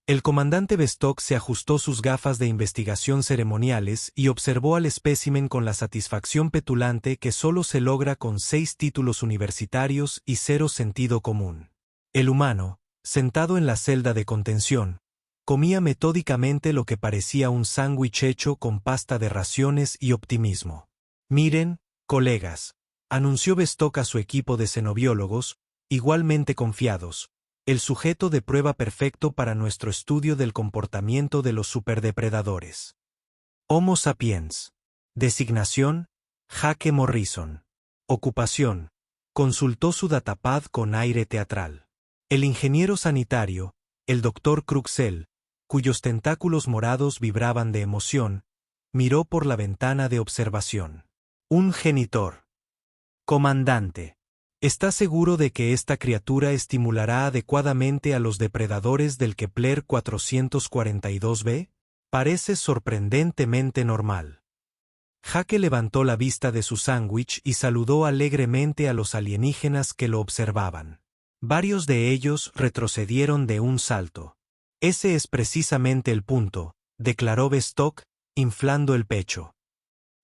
El comandante Bestock se ajustó sus gafas de investigación ceremoniales y observó al espécimen con la satisfacción petulante que solo se logra con 6 títulos universitarios y 0 sentido común. El humano, sentado en la celda de contención, comía metódicamente lo que parecía un sándwich hecho con pasta de raciones y optimismo. «Miren, colegas», anunció Bestock a su equipo de xenobiólogos, igualmente confiados, el sujeto de prueba perfecto para nuestro estudio del comportamiento de los superdepredadores. Homo sapiens. Designación: Jake Morrison. Ocupación: consultó su datapad con aire teatral. El ingeniero sanitario, el Dr. Cruxell, cuyos tentáculos morados vibraban de emoción, miró por la ventana de observación. Un genitor. Comandante. ¿Está seguro de que esta criatura estimulará adecuadamente a los depredadores del Kepler 442b? Parece sorprendentemente normal. Jake levantó la vista de su sándwich y saludó alegremente a los alienígenas que lo observaban. Varios de ellos retrocedieron de un salto. Ese es precisamente el punto, declaró Bestock, inflando el pecho.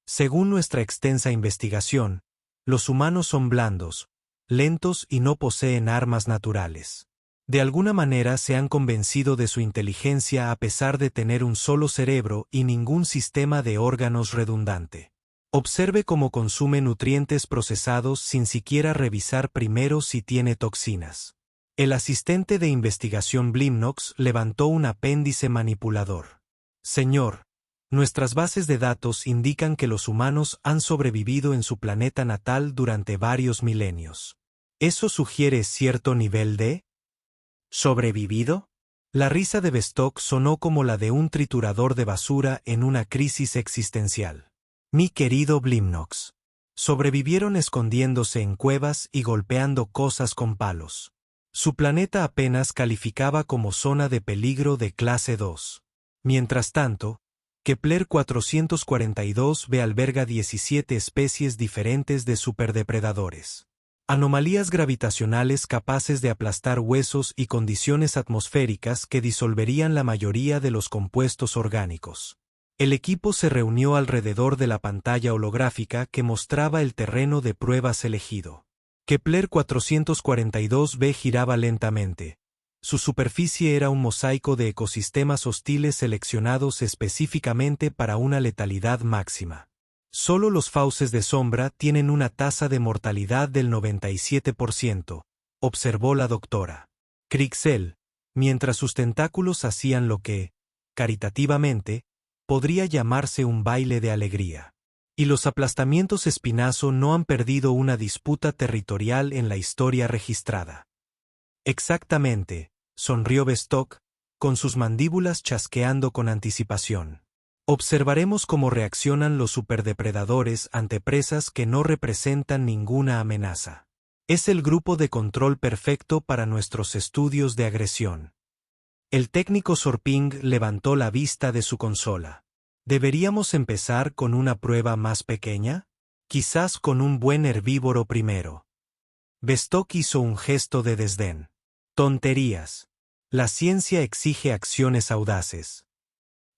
Según nuestra extensa investigación, los humanos son blandos, lentos y no poseen armas naturales. De alguna manera se han convencido de su inteligencia a pesar de tener un solo cerebro y ningún sistema de órganos redundante. Observe cómo consume nutrientes procesados sin siquiera revisar primero si tiene toxinas. El asistente de investigación Blimnox levantó un apéndice manipulador. Señor, nuestras bases de datos indican que los humanos han sobrevivido en su planeta natal durante varios milenios. ¿Eso sugiere cierto nivel de sobrevivido? La risa de Bestock sonó como la de un triturador de basura en una crisis existencial. Mi querido Blimnox. Sobrevivieron escondiéndose en cuevas y golpeando cosas con palos. Su planeta apenas calificaba como zona de peligro de clase 2. Mientras tanto, Kepler 442b alberga 17 especies diferentes de superdepredadores. Anomalías gravitacionales capaces de aplastar huesos y condiciones atmosféricas que disolverían la mayoría de los compuestos orgánicos. El equipo se reunió alrededor de la pantalla holográfica que mostraba el terreno de pruebas elegido. Kepler 442b giraba lentamente. Su superficie era un mosaico de ecosistemas hostiles seleccionados específicamente para una letalidad máxima. Solo los fauces de sombra tienen una tasa de mortalidad del 97%, observó la doctora Cruxell, mientras sus tentáculos hacían lo que, caritativamente, podría llamarse un baile de alegría. Y los aplastamientos espinazo no han perdido una disputa territorial en la historia registrada. Exactamente, sonrió Bestock, con sus mandíbulas chasqueando con anticipación. Observaremos cómo reaccionan los superdepredadores ante presas que no representan ninguna amenaza. Es el grupo de control perfecto para nuestros estudios de agresión. El técnico Sorping levantó la vista de su consola. ¿Deberíamos empezar con una prueba más pequeña? Quizás con un buen herbívoro primero. Bestock hizo un gesto de desdén. Tonterías. La ciencia exige acciones audaces.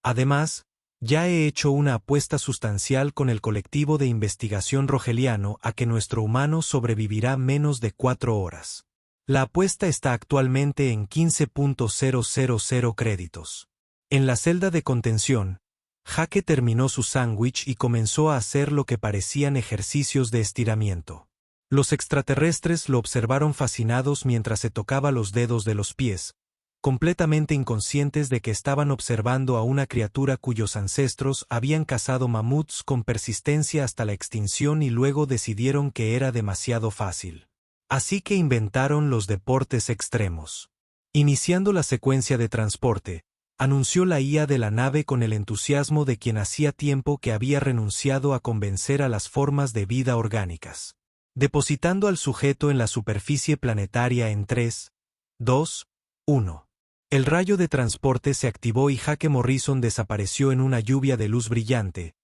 Además, ya he hecho una apuesta sustancial con el colectivo de investigación rogeliano a que nuestro humano sobrevivirá menos de 4 horas. La apuesta está actualmente en 15.000 créditos. En la celda de contención, Jake terminó su sándwich y comenzó a hacer lo que parecían ejercicios de estiramiento. Los extraterrestres lo observaron fascinados mientras se tocaba los dedos de los pies, completamente inconscientes de que estaban observando a una criatura cuyos ancestros habían cazado mamuts con persistencia hasta la extinción y luego decidieron que era demasiado fácil. Así que inventaron los deportes extremos. Iniciando la secuencia de transporte, anunció la IA de la nave con el entusiasmo de quien hacía tiempo que había renunciado a convencer a las formas de vida orgánicas. Depositando al sujeto en la superficie planetaria en 3, 2, 1. El rayo de transporte se activó y Jake Morrison desapareció en una lluvia de luz brillante,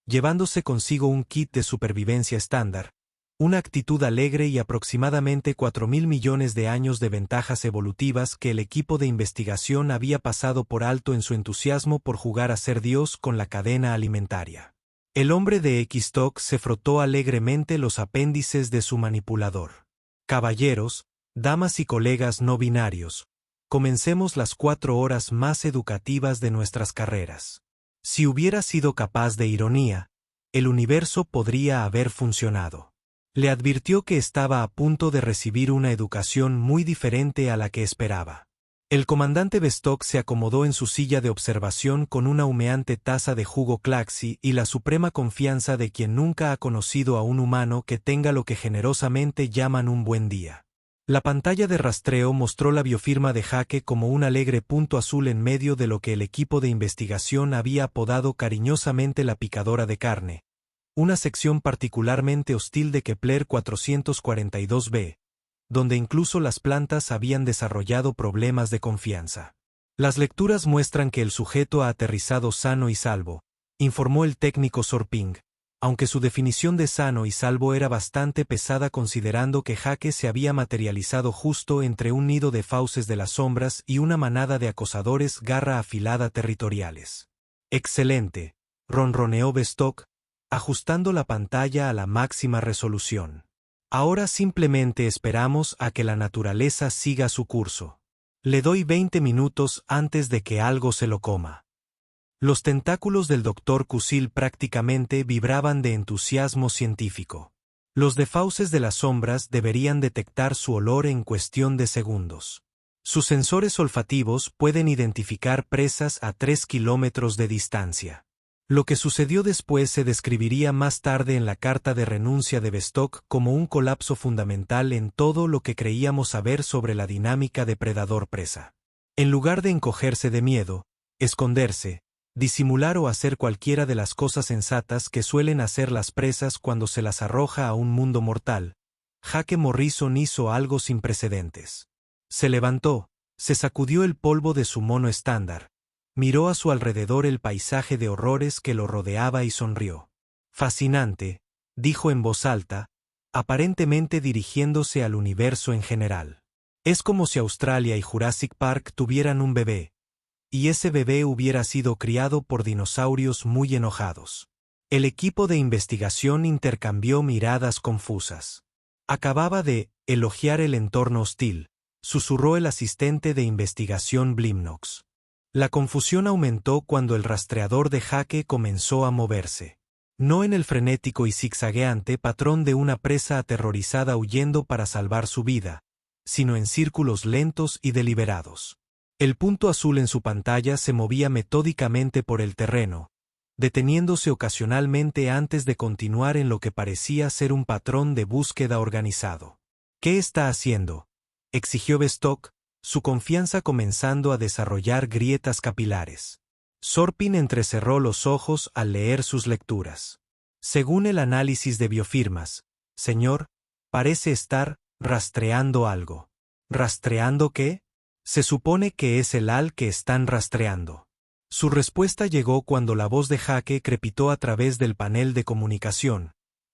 llevándose consigo un kit de supervivencia estándar, Una actitud alegre y aproximadamente 4.000 millones de años de ventajas evolutivas que el equipo de investigación había pasado por alto en su entusiasmo por jugar a ser Dios con la cadena alimentaria. El hombre de X-Talk se frotó alegremente los apéndices de su manipulador. Caballeros, damas y colegas no binarios, comencemos las 4 horas más educativas de nuestras carreras. Si hubiera sido capaz de ironía, el universo podría haber funcionado. Le advirtió que estaba a punto de recibir una educación muy diferente a la que esperaba. El comandante Bestock se acomodó en su silla de observación con una humeante taza de jugo Claxi y la suprema confianza de quien nunca ha conocido a un humano que tenga lo que generosamente llaman un buen día. La pantalla de rastreo mostró la biofirma de Jake como un alegre punto azul en medio de lo que el equipo de investigación había apodado cariñosamente la picadora de carne, una sección particularmente hostil de Kepler 442b, donde incluso las plantas habían desarrollado problemas de confianza. Las lecturas muestran que el sujeto ha aterrizado sano y salvo, informó el técnico Sorping, aunque su definición de sano y salvo era bastante pesada considerando que Jake se había materializado justo entre un nido de fauces de las sombras y una manada de acosadores garra afilada territoriales. Excelente, ronroneó Bestock, ajustando la pantalla a la máxima resolución. Ahora simplemente esperamos a que la naturaleza siga su curso. Le doy 20 minutos antes de que algo se lo coma. Los tentáculos del Dr. Kusil prácticamente vibraban de entusiasmo científico. Los de fauces de las sombras deberían detectar su olor en cuestión de segundos. Sus sensores olfativos pueden identificar presas a 3 kilómetros de distancia. Lo que sucedió después se describiría más tarde en la carta de renuncia de Bestock como un colapso fundamental en todo lo que creíamos saber sobre la dinámica depredador-presa. En lugar de encogerse de miedo, esconderse, disimular o hacer cualquiera de las cosas sensatas que suelen hacer las presas cuando se las arroja a un mundo mortal, Jake Morrison hizo algo sin precedentes. Se levantó, se sacudió el polvo de su mono estándar, miró a su alrededor el paisaje de horrores que lo rodeaba y sonrió. Fascinante, dijo en voz alta, aparentemente dirigiéndose al universo en general. Es como si Australia y Jurassic Park tuvieran un bebé, y ese bebé hubiera sido criado por dinosaurios muy enojados. El equipo de investigación intercambió miradas confusas. Acababa de elogiar el entorno hostil, susurró el asistente de investigación Blimnox. La confusión aumentó cuando el rastreador de Jake comenzó a moverse. No en el frenético y zigzagueante patrón de una presa aterrorizada huyendo para salvar su vida, sino en círculos lentos y deliberados. El punto azul en su pantalla se movía metódicamente por el terreno, deteniéndose ocasionalmente antes de continuar en lo que parecía ser un patrón de búsqueda organizado. ¿Qué está haciendo?, exigió Bestock, su confianza comenzando a desarrollar grietas capilares. Sorpin entrecerró los ojos al leer sus lecturas. Según el análisis de biofirmas, señor, parece estar rastreando algo. ¿Rastreando qué? Se supone que es el AL que están rastreando. Su respuesta llegó cuando la voz de Jake crepitó a través del panel de comunicación,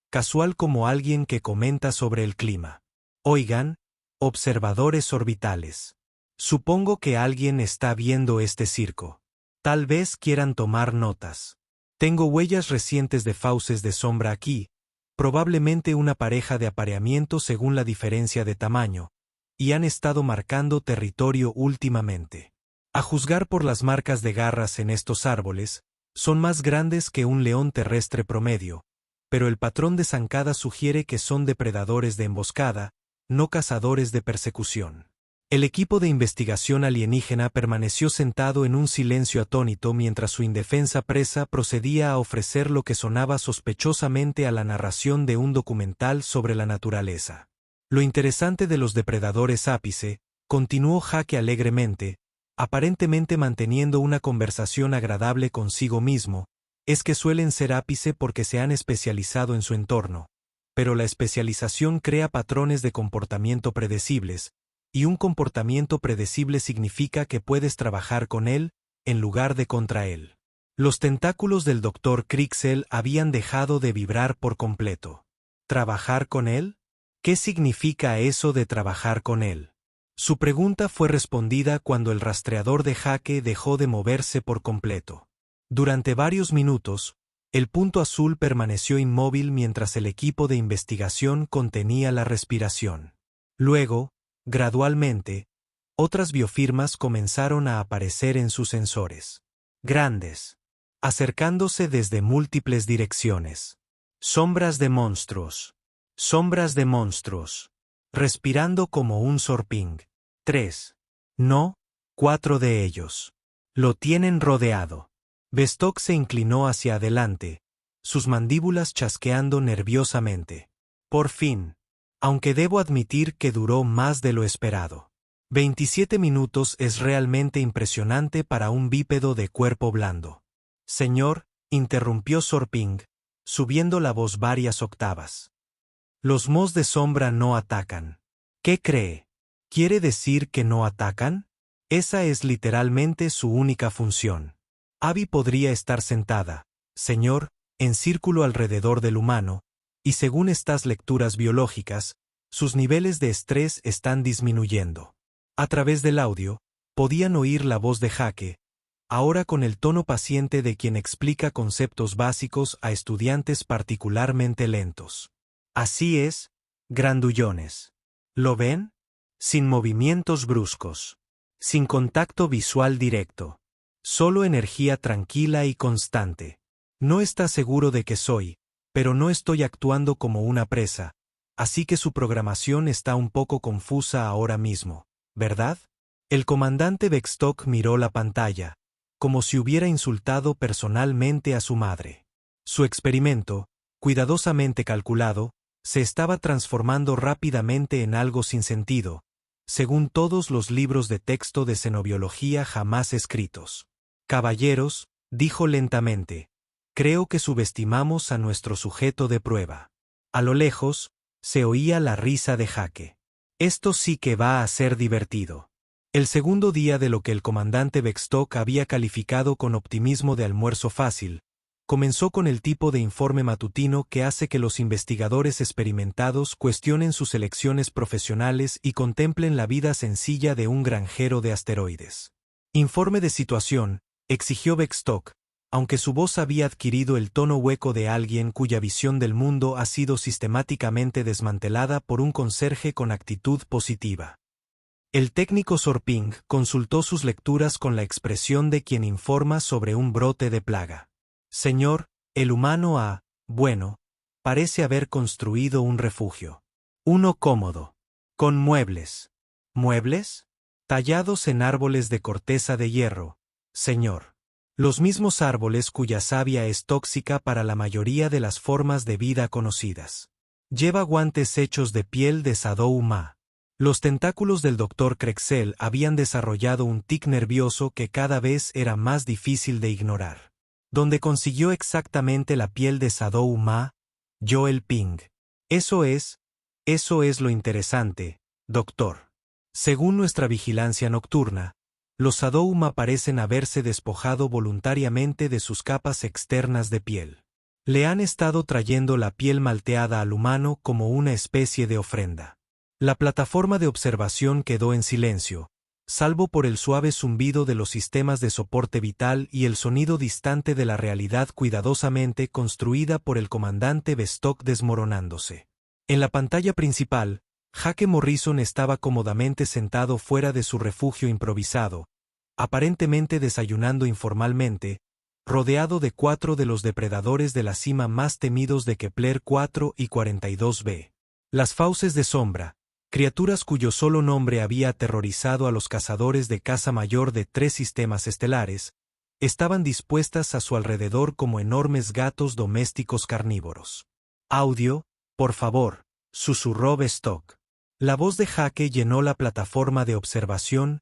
casual como alguien que comenta sobre el clima. Oigan, observadores orbitales. Supongo que alguien está viendo este circo. Tal vez quieran tomar notas. Tengo huellas recientes de fauces de sombra aquí, probablemente una pareja de apareamiento según la diferencia de tamaño, y han estado marcando territorio últimamente. A juzgar por las marcas de garras en estos árboles, son más grandes que un león terrestre promedio, pero el patrón de zancada sugiere que son depredadores de emboscada, no cazadores de persecución. El equipo de investigación alienígena permaneció sentado en un silencio atónito mientras su indefensa presa procedía a ofrecer lo que sonaba sospechosamente a la narración de un documental sobre la naturaleza. Lo interesante de los depredadores ápice, continuó Jake alegremente, aparentemente manteniendo una conversación agradable consigo mismo, es que suelen ser ápice porque se han especializado en su entorno, pero la especialización crea patrones de comportamiento predecibles, y un comportamiento predecible significa que puedes trabajar con él, en lugar de contra él. Los tentáculos del Dr. Krixel habían dejado de vibrar por completo. ¿Trabajar con él? ¿Qué significa eso de trabajar con él? Su pregunta fue respondida cuando el rastreador de Jake dejó de moverse por completo. Durante varios minutos, el punto azul permaneció inmóvil mientras el equipo de investigación contenía la respiración. Luego, gradualmente, otras biofirmas comenzaron a aparecer en sus sensores. Grandes, acercándose desde múltiples direcciones. Sombras de monstruos. Sombras de monstruos. Respirando como un sorping. 3. No, 4 de ellos. Lo tienen rodeado. Vestok se inclinó hacia adelante, sus mandíbulas chasqueando nerviosamente. Por fin. Aunque debo admitir que duró más de lo esperado. 27 minutos es realmente impresionante para un bípedo de cuerpo blando. Señor, interrumpió Sorping, subiendo la voz varias octavas. Los mos de sombra no atacan. ¿Qué cree? ¿Quiere decir que no atacan? Esa es literalmente su única función. Abby podría estar sentada, señor, en círculo alrededor del humano, y según estas lecturas biológicas, sus niveles de estrés están disminuyendo. A través del audio, podían oír la voz de Jake, ahora con el tono paciente de quien explica conceptos básicos a estudiantes particularmente lentos. Así es, grandullones. ¿Lo ven? Sin movimientos bruscos. Sin contacto visual directo. Solo energía tranquila y constante. No está seguro de que soy, pero no estoy actuando como una presa, así que su programación está un poco confusa ahora mismo, ¿verdad? El comandante Vestok miró la pantalla, como si hubiera insultado personalmente a su madre. Su experimento, cuidadosamente calculado, se estaba transformando rápidamente en algo sin sentido, según todos los libros de texto de xenobiología jamás escritos. Caballeros, dijo lentamente, creo que subestimamos a nuestro sujeto de prueba. A lo lejos, se oía la risa de Jake. Esto sí que va a ser divertido. El segundo día de lo que el comandante Vestok había calificado con optimismo de almuerzo fácil, comenzó con el tipo de informe matutino que hace que los investigadores experimentados cuestionen sus elecciones profesionales y contemplen la vida sencilla de un granjero de asteroides. Informe de situación, exigió Vestok, aunque su voz había adquirido el tono hueco de alguien cuya visión del mundo ha sido sistemáticamente desmantelada por un conserje con actitud positiva. El técnico Sorping consultó sus lecturas con la expresión de quien informa sobre un brote de plaga. Señor, el humano parece haber construido un refugio. Uno cómodo. Con muebles. ¿Muebles? Tallados en árboles de corteza de hierro, señor. Los mismos árboles cuya savia es tóxica para la mayoría de las formas de vida conocidas. Lleva guantes hechos de piel de Sadou Ma. Los tentáculos del Dr. Krexel habían desarrollado un tic nervioso que cada vez era más difícil de ignorar. ¿Dónde consiguió exactamente la piel de Sadou Ma? Joel Ping. Eso es lo interesante, doctor. Según nuestra vigilancia nocturna, los Sadouma parecen haberse despojado voluntariamente de sus capas externas de piel. Le han estado trayendo la piel malteada al humano como una especie de ofrenda. La plataforma de observación quedó en silencio, salvo por el suave zumbido de los sistemas de soporte vital y el sonido distante de la realidad cuidadosamente construida por el comandante Vestok desmoronándose. En la pantalla principal, Jake Morrison estaba cómodamente sentado fuera de su refugio improvisado, aparentemente desayunando informalmente, rodeado de 4 de los depredadores de la cima más temidos de Kepler 4 y 42b. Las fauces de sombra, criaturas cuyo solo nombre había aterrorizado a los cazadores de caza mayor de 3 sistemas estelares, estaban dispuestas a su alrededor como enormes gatos domésticos carnívoros. Audio, por favor, susurró Vestok. La voz de Jake llenó la plataforma de observación,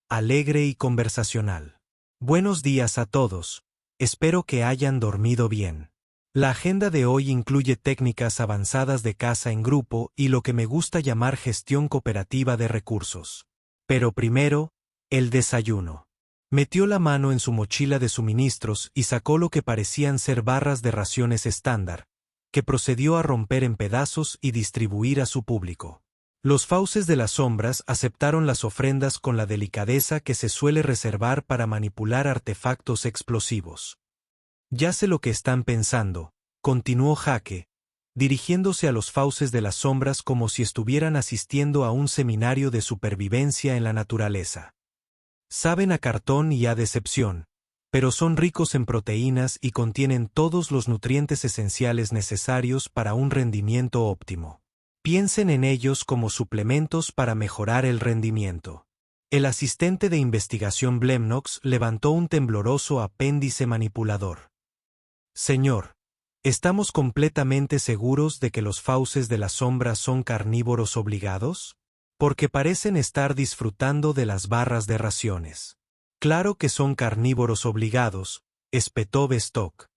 alegre y conversacional. Buenos días a todos, espero que hayan dormido bien. La agenda de hoy incluye técnicas avanzadas de caza en grupo y lo que me gusta llamar gestión cooperativa de recursos. Pero primero, el desayuno. Metió la mano en su mochila de suministros y sacó lo que parecían ser barras de raciones estándar, que procedió a romper en pedazos y distribuir a su público. Los fauces de las sombras aceptaron las ofrendas con la delicadeza que se suele reservar para manipular artefactos explosivos. Ya sé lo que están pensando, continuó Jake, dirigiéndose a los fauces de las sombras como si estuvieran asistiendo a un seminario de supervivencia en la naturaleza. Saben a cartón y a decepción, pero son ricos en proteínas y contienen todos los nutrientes esenciales necesarios para un rendimiento óptimo. Piensen en ellos como suplementos para mejorar el rendimiento. El asistente de investigación Blemnox levantó un tembloroso apéndice manipulador. Señor, ¿estamos completamente seguros de que los fauces de las sombras son carnívoros obligados? Porque parecen estar disfrutando de las barras de raciones. Claro que son carnívoros obligados, espetó Bestock.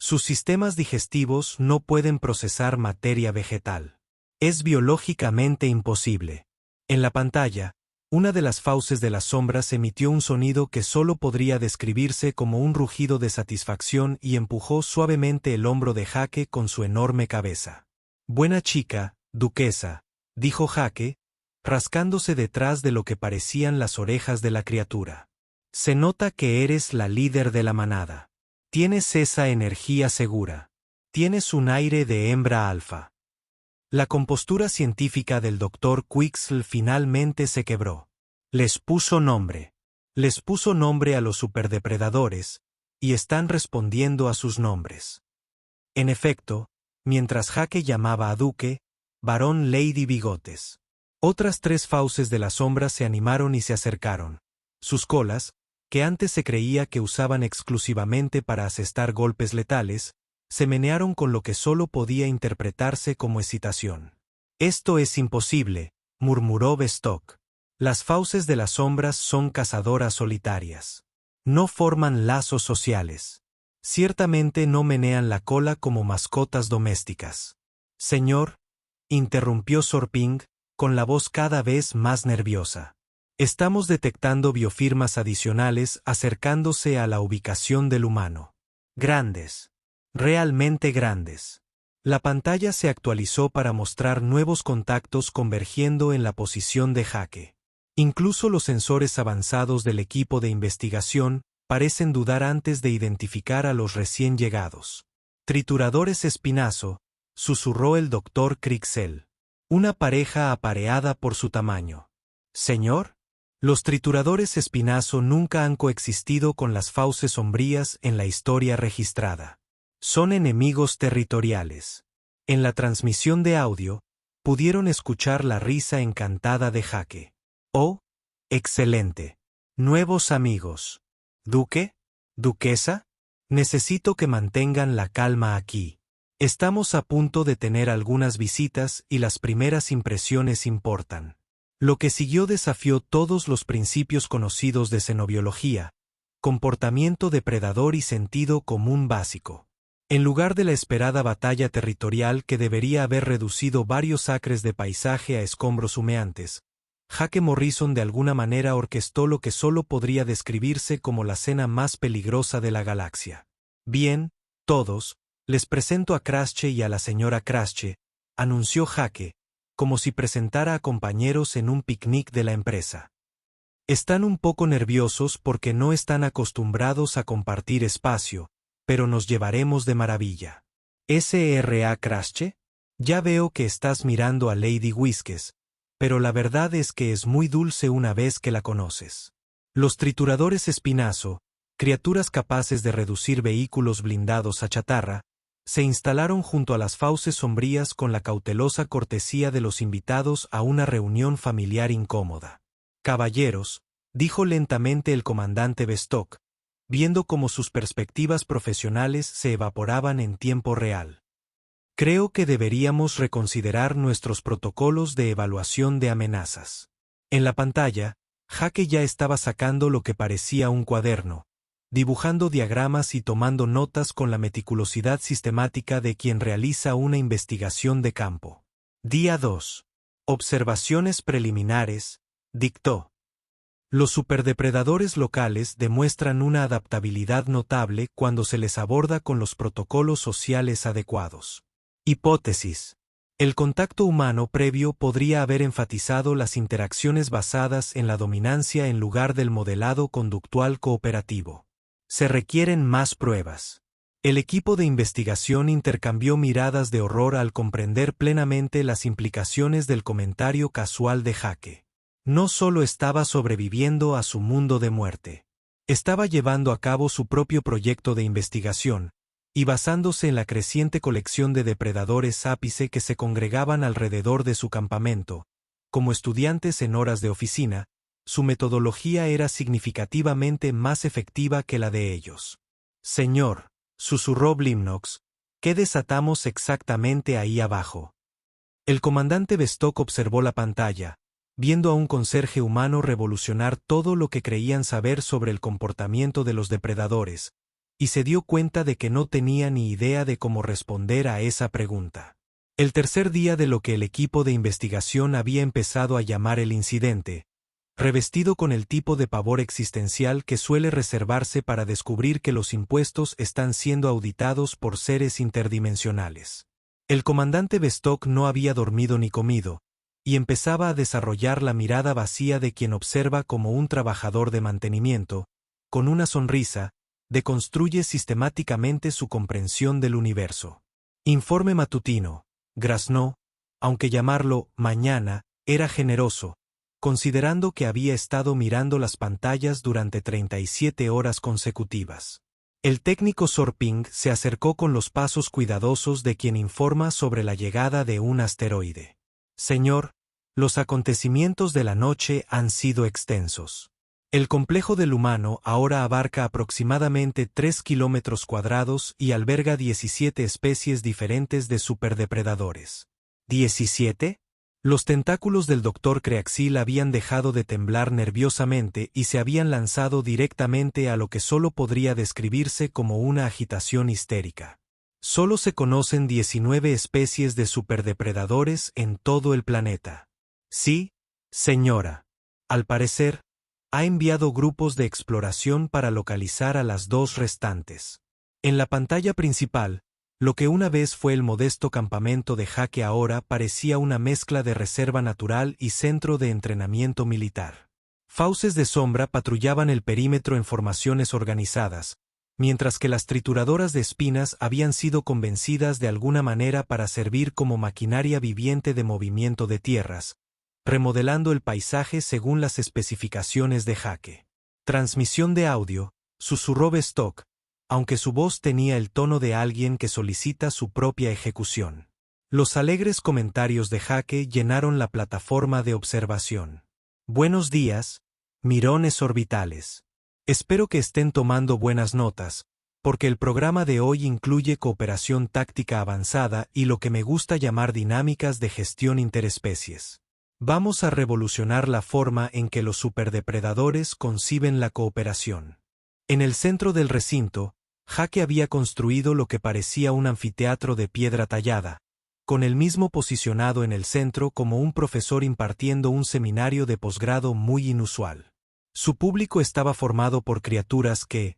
Sus sistemas digestivos no pueden procesar materia vegetal. Es biológicamente imposible. En la pantalla, una de las fauces de las sombras emitió un sonido que solo podría describirse como un rugido de satisfacción y empujó suavemente el hombro de Jake con su enorme cabeza. Buena chica, duquesa, dijo Jake, rascándose detrás de lo que parecían las orejas de la criatura. Se nota que eres la líder de la manada. Tienes esa energía segura. Tienes un aire de hembra alfa. La compostura científica del Dr. Quixl finalmente se quebró. Les puso nombre. Les puso nombre a los superdepredadores, y están respondiendo a sus nombres. En efecto, mientras Jake llamaba a Duque, varón Lady Bigotes. Otras 3 fauces de las sombras se animaron y se acercaron. Sus colas, que antes se creía que usaban exclusivamente para asestar golpes letales, se menearon con lo que solo podía interpretarse como excitación. Esto es imposible, murmuró Bestock. Las fauces de las sombras son cazadoras solitarias. No forman lazos sociales. Ciertamente no menean la cola como mascotas domésticas. Señor, interrumpió Sorping, con la voz cada vez más nerviosa. Estamos detectando biofirmas adicionales acercándose a la ubicación del humano. Grandes. Realmente grandes. La pantalla se actualizó para mostrar nuevos contactos convergiendo en la posición de Jake. Incluso los sensores avanzados del equipo de investigación parecen dudar antes de identificar a los recién llegados. Trituradores espinazo, susurró el Dr. Crixel. Una pareja apareada por su tamaño. Señor, los trituradores espinazo nunca han coexistido con las fauces sombrías en la historia registrada. Son enemigos territoriales. En la transmisión de audio, pudieron escuchar la risa encantada de Jake. Oh, excelente. Nuevos amigos. ¿Duque? ¿Duquesa? Necesito que mantengan la calma aquí. Estamos a punto de tener algunas visitas y las primeras impresiones importan. Lo que siguió desafió todos los principios conocidos de xenobiología, comportamiento depredador y sentido común básico. En lugar de la esperada batalla territorial que debería haber reducido varios acres de paisaje a escombros humeantes, Jake Morrison de alguna manera orquestó lo que solo podría describirse como la cena más peligrosa de la galaxia. Bien, todos, les presento a Crasche y a la señora Crasche, anunció Jake, como si presentara a compañeros en un picnic de la empresa. Están un poco nerviosos porque no están acostumbrados a compartir espacio, pero nos llevaremos de maravilla. ¿S.R.A. Crasche? Ya veo que estás mirando a Lady Whiskes, pero la verdad es que es muy dulce una vez que la conoces. Los trituradores espinazo, criaturas capaces de reducir vehículos blindados a chatarra, se instalaron junto a las fauces sombrías con la cautelosa cortesía de los invitados a una reunión familiar incómoda. Caballeros, dijo lentamente el comandante Bestock, viendo cómo sus perspectivas profesionales se evaporaban en tiempo real. Creo que deberíamos reconsiderar nuestros protocolos de evaluación de amenazas. En la pantalla, Jake ya estaba sacando lo que parecía un cuaderno, dibujando diagramas y tomando notas con la meticulosidad sistemática de quien realiza una investigación de campo. Día 2. Observaciones preliminares, dictó. Los superdepredadores locales demuestran una adaptabilidad notable cuando se les aborda con los protocolos sociales adecuados. Hipótesis. El contacto humano previo podría haber enfatizado las interacciones basadas en la dominancia en lugar del modelado conductual cooperativo. Se requieren más pruebas. El equipo de investigación intercambió miradas de horror al comprender plenamente las implicaciones del comentario casual de Jake. No solo estaba sobreviviendo a su mundo de muerte. Estaba llevando a cabo su propio proyecto de investigación, y basándose en la creciente colección de depredadores ápice que se congregaban alrededor de su campamento, como estudiantes en horas de oficina, su metodología era significativamente más efectiva que la de ellos. Señor, susurró Blimnox, ¿qué desatamos exactamente ahí abajo? El comandante Bestock observó la pantalla, viendo a un conserje humano revolucionar todo lo que creían saber sobre el comportamiento de los depredadores, y se dio cuenta de que no tenía ni idea de cómo responder a esa pregunta. El tercer día de lo que el equipo de investigación había empezado a llamar el incidente, revestido con el tipo de pavor existencial que suele reservarse para descubrir que los impuestos están siendo auditados por seres interdimensionales. El comandante Bestock no había dormido ni comido, y empezaba a desarrollar la mirada vacía de quien observa como un trabajador de mantenimiento, con una sonrisa, deconstruye sistemáticamente su comprensión del universo. Informe matutino, graznó, aunque llamarlo mañana era generoso, considerando que había estado mirando las pantallas durante 37 horas consecutivas. El técnico Sorping se acercó con los pasos cuidadosos de quien informa sobre la llegada de un asteroide. Señor, los acontecimientos de la noche han sido extensos. El complejo del humano ahora abarca aproximadamente 3 kilómetros cuadrados y alberga 17 especies diferentes de superdepredadores. ¿17? Los tentáculos del Dr. Creaxil habían dejado de temblar nerviosamente y se habían lanzado directamente a lo que solo podría describirse como una agitación histérica. Solo se conocen 19 especies de superdepredadores en todo el planeta. Sí, señora. Al parecer, ha enviado grupos de exploración para localizar a las dos restantes. En la pantalla principal, lo que una vez fue el modesto campamento de Jake ahora parecía una mezcla de reserva natural y centro de entrenamiento militar. Fauces de sombra patrullaban el perímetro en formaciones organizadas, mientras que las trituradoras de espinas habían sido convencidas de alguna manera para servir como maquinaria viviente de movimiento de tierras, remodelando el paisaje según las especificaciones de Jake. Transmisión de audio, susurró Bestock, aunque su voz tenía el tono de alguien que solicita su propia ejecución. Los alegres comentarios de Jake llenaron la plataforma de observación. Buenos días, mirones orbitales. Espero que estén tomando buenas notas, porque el programa de hoy incluye cooperación táctica avanzada y lo que me gusta llamar dinámicas de gestión interespecies. Vamos a revolucionar la forma en que los superdepredadores conciben la cooperación. En el centro del recinto, Jake había construido lo que parecía un anfiteatro de piedra tallada, con el mismo posicionado en el centro como un profesor impartiendo un seminario de posgrado muy inusual. Su público estaba formado por criaturas que,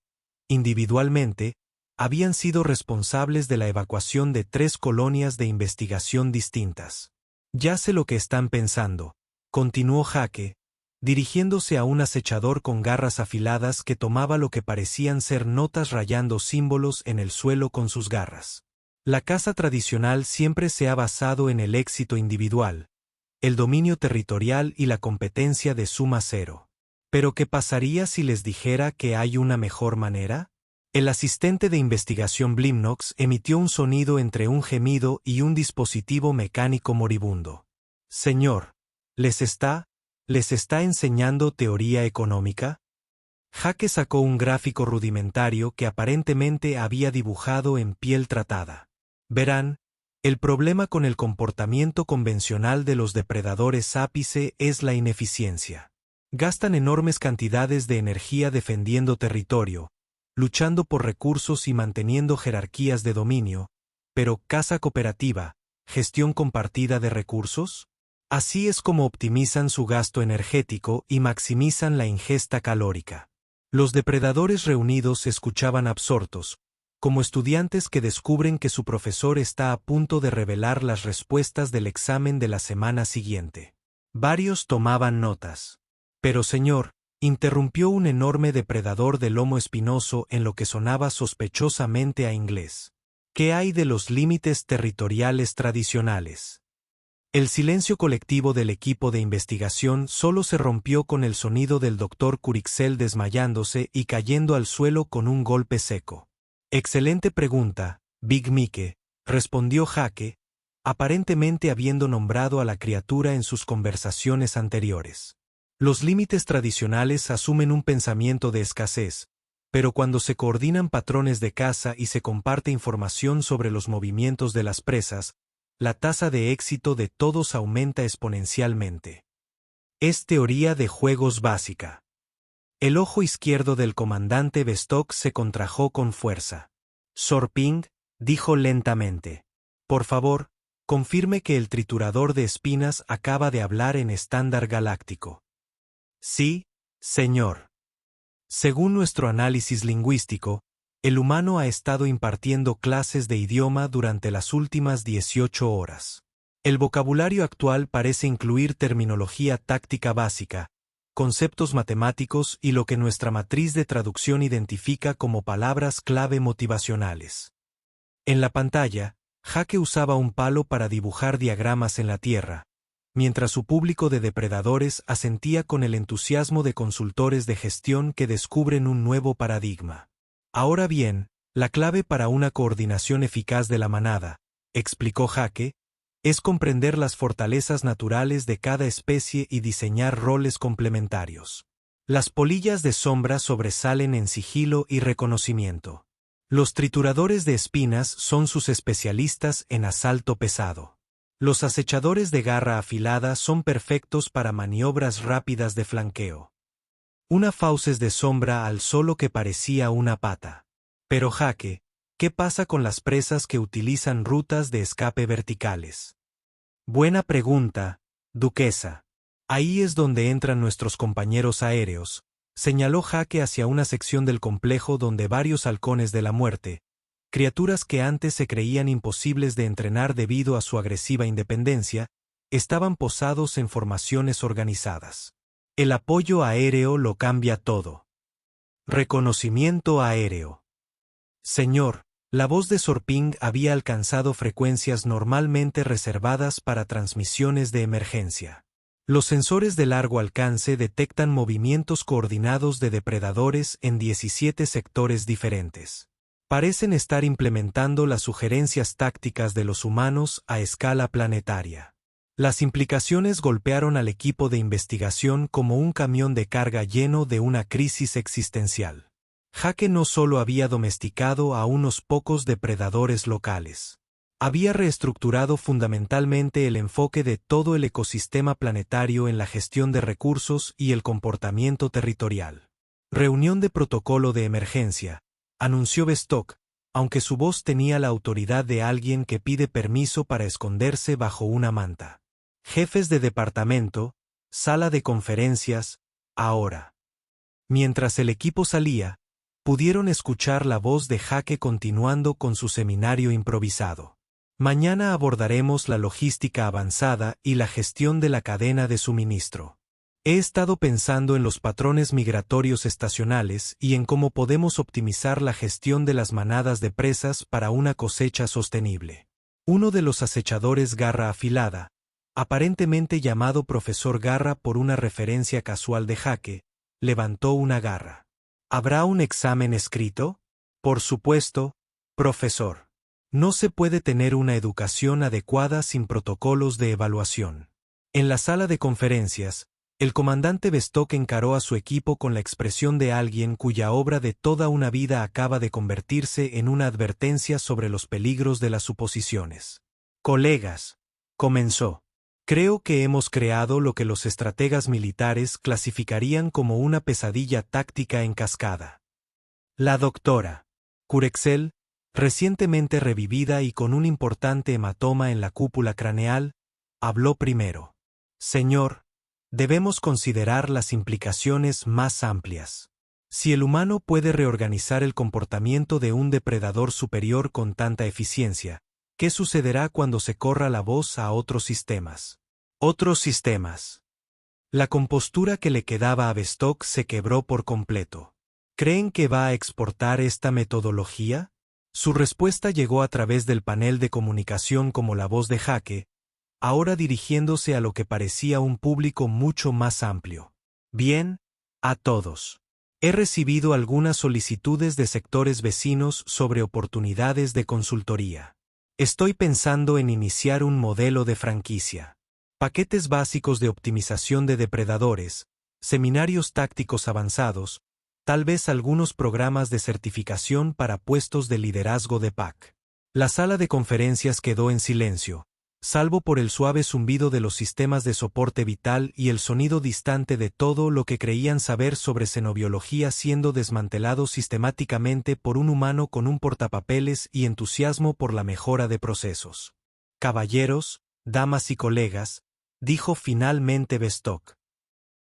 individualmente, habían sido responsables de la evacuación de 3 colonias de investigación distintas. Ya sé lo que están pensando, continuó Jake, dirigiéndose a un acechador con garras afiladas que tomaba lo que parecían ser notas rayando símbolos en el suelo con sus garras. La caza tradicional siempre se ha basado en el éxito individual, el dominio territorial y la competencia de suma cero. ¿Pero qué pasaría si les dijera que hay una mejor manera? El asistente de investigación Blimnox emitió un sonido entre un gemido y un dispositivo mecánico moribundo. Señor, ¿les está enseñando teoría económica? Jake sacó un gráfico rudimentario que aparentemente había dibujado en piel tratada. Verán, el problema con el comportamiento convencional de los depredadores ápice es la ineficiencia. Gastan enormes cantidades de energía defendiendo territorio, luchando por recursos y manteniendo jerarquías de dominio, pero caza cooperativa, gestión compartida de recursos. Así es como optimizan su gasto energético y maximizan la ingesta calórica. Los depredadores reunidos escuchaban absortos, como estudiantes que descubren que su profesor está a punto de revelar las respuestas del examen de la semana siguiente. Varios tomaban notas. Pero señor, interrumpió un enorme depredador de lomo espinoso en lo que sonaba sospechosamente a inglés. ¿Qué hay de los límites territoriales tradicionales? El silencio colectivo del equipo de investigación solo se rompió con el sonido del doctor Curixel desmayándose y cayendo al suelo con un golpe seco. Excelente pregunta, Big Mike, respondió Jake, aparentemente habiendo nombrado a la criatura en sus conversaciones anteriores. Los límites tradicionales asumen un pensamiento de escasez, pero cuando se coordinan patrones de caza y se comparte información sobre los movimientos de las presas, la tasa de éxito de todos aumenta exponencialmente. Es teoría de juegos básica. El ojo izquierdo del comandante Bestock se contrajo con fuerza. Sorping, dijo lentamente. Por favor, confirme que el triturador de espinas acaba de hablar en estándar galáctico. Sí, señor. Según nuestro análisis lingüístico, el humano ha estado impartiendo clases de idioma durante las últimas 18 horas. El vocabulario actual parece incluir terminología táctica básica, conceptos matemáticos y lo que nuestra matriz de traducción identifica como palabras clave motivacionales. En la pantalla, Jake usaba un palo para dibujar diagramas en la Tierra, mientras su público de depredadores asentía con el entusiasmo de consultores de gestión que descubren un nuevo paradigma. Ahora bien, la clave para una coordinación eficaz de la manada, explicó Jake, es comprender las fortalezas naturales de cada especie y diseñar roles complementarios. Las polillas de sombra sobresalen en sigilo y reconocimiento. Los trituradores de espinas son sus especialistas en asalto pesado. Los acechadores de garra afilada son perfectos para maniobras rápidas de flanqueo. Una fauces de sombra alzó lo que parecía una pata. Pero Jake, ¿qué pasa con las presas que utilizan rutas de escape verticales? Buena pregunta, duquesa. Ahí es donde entran nuestros compañeros aéreos, señaló Jake hacia una sección del complejo donde varios halcones de la muerte, criaturas que antes se creían imposibles de entrenar debido a su agresiva independencia, estaban posados en formaciones organizadas. El apoyo aéreo lo cambia todo. Reconocimiento aéreo. Señor, la voz de Sorping había alcanzado frecuencias normalmente reservadas para transmisiones de emergencia. Los sensores de largo alcance detectan movimientos coordinados de depredadores en 17 sectores diferentes. Parecen estar implementando las sugerencias tácticas de los humanos a escala planetaria. Las implicaciones golpearon al equipo de investigación como un camión de carga lleno de una crisis existencial. Jake no solo había domesticado a unos pocos depredadores locales. Había reestructurado fundamentalmente el enfoque de todo el ecosistema planetario en la gestión de recursos y el comportamiento territorial. Reunión de protocolo de emergencia, anunció Bestock, aunque su voz tenía la autoridad de alguien que pide permiso para esconderse bajo una manta. Jefes de departamento, sala de conferencias, ahora. Mientras el equipo salía, pudieron escuchar la voz de Jake continuando con su seminario improvisado. Mañana abordaremos la logística avanzada y la gestión de la cadena de suministro. He estado pensando en los patrones migratorios estacionales y en cómo podemos optimizar la gestión de las manadas de presas para una cosecha sostenible. Uno de los acechadores garra afilada, aparentemente llamado Profesor Garra por una referencia casual de Jake, levantó una garra. ¿Habrá un examen escrito? Por supuesto, profesor. No se puede tener una educación adecuada sin protocolos de evaluación. En la sala de conferencias, el comandante Bestock encaró a su equipo con la expresión de alguien cuya obra de toda una vida acaba de convertirse en una advertencia sobre los peligros de las suposiciones. Colegas, comenzó. Creo que hemos creado lo que los estrategas militares clasificarían como una pesadilla táctica en cascada. La doctora Curexel, recientemente revivida y con un importante hematoma en la cúpula craneal, habló primero. Señor, debemos considerar las implicaciones más amplias. Si el humano puede reorganizar el comportamiento de un depredador superior con tanta eficiencia, ¿qué sucederá cuando se corra la voz a otros sistemas? Otros sistemas. La compostura que le quedaba a Bestock se quebró por completo. ¿Creen que va a exportar esta metodología? Su respuesta llegó a través del panel de comunicación como la voz de Jake, ahora dirigiéndose a lo que parecía un público mucho más amplio. Bien, a todos. He recibido algunas solicitudes de sectores vecinos sobre oportunidades de consultoría. Estoy pensando en iniciar un modelo de franquicia. Paquetes básicos de optimización de depredadores, seminarios tácticos avanzados, tal vez algunos programas de certificación para puestos de liderazgo de PAC. La sala de conferencias quedó en silencio, salvo por el suave zumbido de los sistemas de soporte vital y el sonido distante de todo lo que creían saber sobre xenobiología siendo desmantelado sistemáticamente por un humano con un portapapeles y entusiasmo por la mejora de procesos. Caballeros, damas y colegas, dijo finalmente Bestock.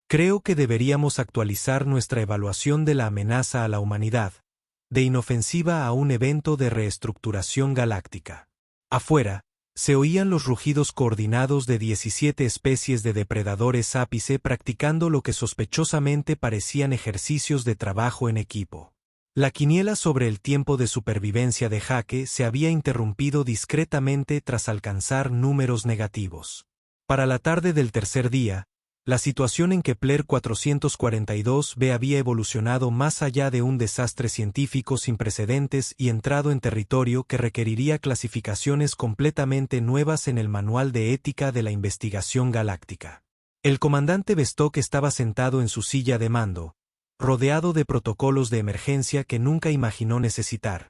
Creo que deberíamos actualizar nuestra evaluación de la amenaza a la humanidad, de inofensiva a un evento de reestructuración galáctica. Afuera, se oían los rugidos coordinados de 17 especies de depredadores ápice practicando lo que sospechosamente parecían ejercicios de trabajo en equipo. La quiniela sobre el tiempo de supervivencia de Jake se había interrumpido discretamente tras alcanzar números negativos. Para la tarde del tercer día, la situación en Kepler 442b había evolucionado más allá de un desastre científico sin precedentes y entrado en territorio que requeriría clasificaciones completamente nuevas en el Manual de Ética de la Investigación Galáctica. El comandante Bestock estaba sentado en su silla de mando, rodeado de protocolos de emergencia que nunca imaginó necesitar,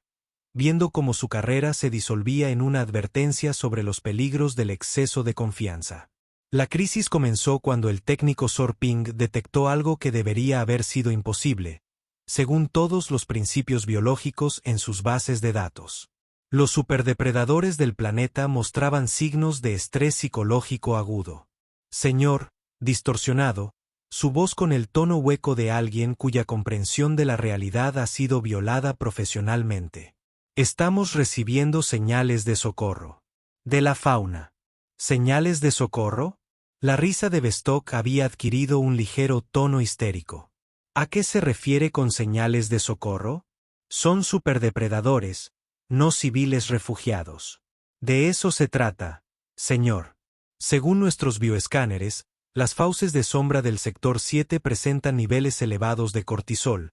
viendo cómo su carrera se disolvía en una advertencia sobre los peligros del exceso de confianza. La crisis comenzó cuando el técnico Sorping detectó algo que debería haber sido imposible, según todos los principios biológicos en sus bases de datos. Los superdepredadores del planeta mostraban signos de estrés psicológico agudo. Señor, distorsionado, su voz con el tono hueco de alguien cuya comprensión de la realidad ha sido violada profesionalmente. Estamos recibiendo señales de socorro. De la fauna. ¿Señales de socorro? La risa de Bestock había adquirido un ligero tono histérico. ¿A qué se refiere con señales de socorro? Son superdepredadores, no civiles refugiados. De eso se trata, señor. Según nuestros bioescáneres, las fauces de sombra del sector 7 presentan niveles elevados de cortisol,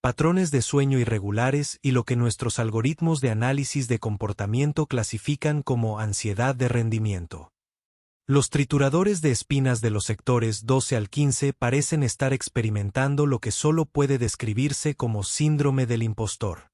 patrones de sueño irregulares y lo que nuestros algoritmos de análisis de comportamiento clasifican como ansiedad de rendimiento. Los trituradores de espinas de los sectores 12 al 15 parecen estar experimentando lo que solo puede describirse como síndrome del impostor.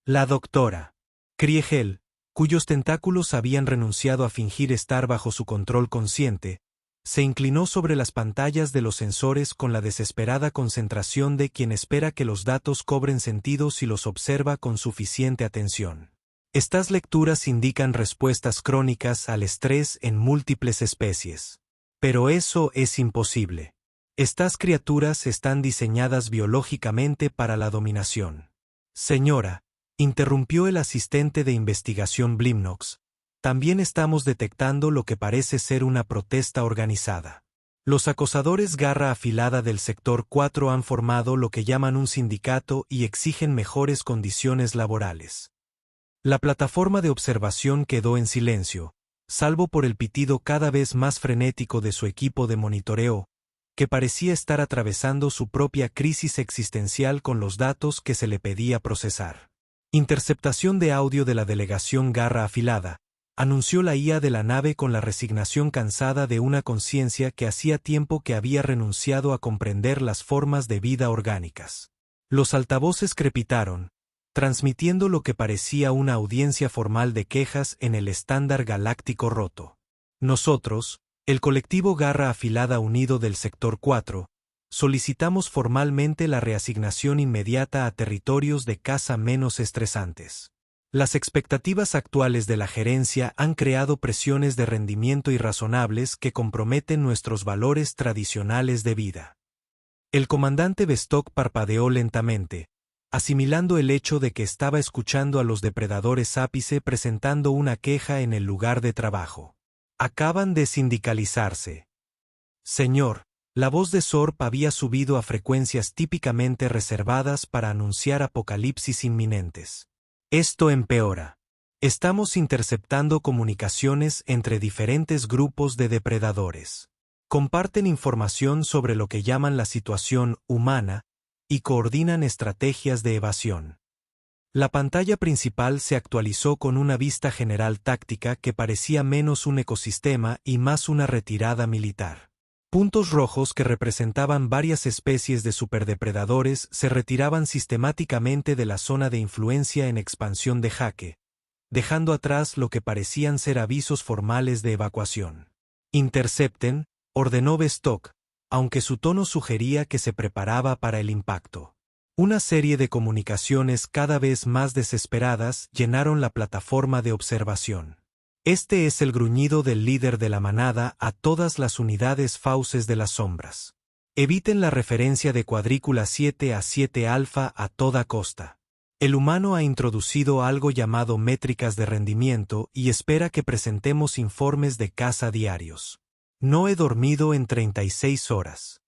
La doctora Kriegel, cuyos tentáculos habían renunciado a fingir estar bajo su control consciente, se inclinó sobre las pantallas de los sensores con la desesperada concentración de quien espera que los datos cobren sentido si los observa con suficiente atención. Estas lecturas indican respuestas crónicas al estrés en múltiples especies. Pero eso es imposible. Estas criaturas están diseñadas biológicamente para la dominación. Señora, interrumpió el asistente de investigación Blimnox, también estamos detectando lo que parece ser una protesta organizada. Los acosadores garra afilada del sector 4 han formado lo que llaman un sindicato y exigen mejores condiciones laborales. La plataforma de observación quedó en silencio, salvo por el pitido cada vez más frenético de su equipo de monitoreo, que parecía estar atravesando su propia crisis existencial con los datos que se le pedía procesar. Interceptación de audio de la delegación garra afilada, anunció la IA de la nave con la resignación cansada de una conciencia que hacía tiempo que había renunciado a comprender las formas de vida orgánicas. Los altavoces crepitaron, transmitiendo lo que parecía una audiencia formal de quejas en el estándar galáctico roto. Nosotros, el colectivo Garra Afilada Unido del Sector 4, solicitamos formalmente la reasignación inmediata a territorios de caza menos estresantes. Las expectativas actuales de la gerencia han creado presiones de rendimiento irrazonables que comprometen nuestros valores tradicionales de vida. El comandante Vestok parpadeó lentamente, asimilando el hecho de que estaba escuchando a los depredadores ápice presentando una queja en el lugar de trabajo. Acaban de sindicalizarse. Señor, la voz de Sorp había subido a frecuencias típicamente reservadas para anunciar apocalipsis inminentes. Esto empeora. Estamos interceptando comunicaciones entre diferentes grupos de depredadores. Comparten información sobre lo que llaman la situación humana y coordinan estrategias de evasión. La pantalla principal se actualizó con una vista general táctica que parecía menos un ecosistema y más una retirada militar. Puntos rojos que representaban varias especies de superdepredadores se retiraban sistemáticamente de la zona de influencia en expansión de jaque, dejando atrás lo que parecían ser avisos formales de evacuación. Intercepten, ordenó Vestok, aunque su tono sugería que se preparaba para el impacto. Una serie de comunicaciones cada vez más desesperadas llenaron la plataforma de observación. Este es el gruñido del líder de la manada a todas las unidades fauces de las sombras. Eviten la referencia de cuadrícula 7 a 7 alfa a toda costa. El humano ha introducido algo llamado métricas de rendimiento y espera que presentemos informes de caza diarios. No he dormido en 36 horas.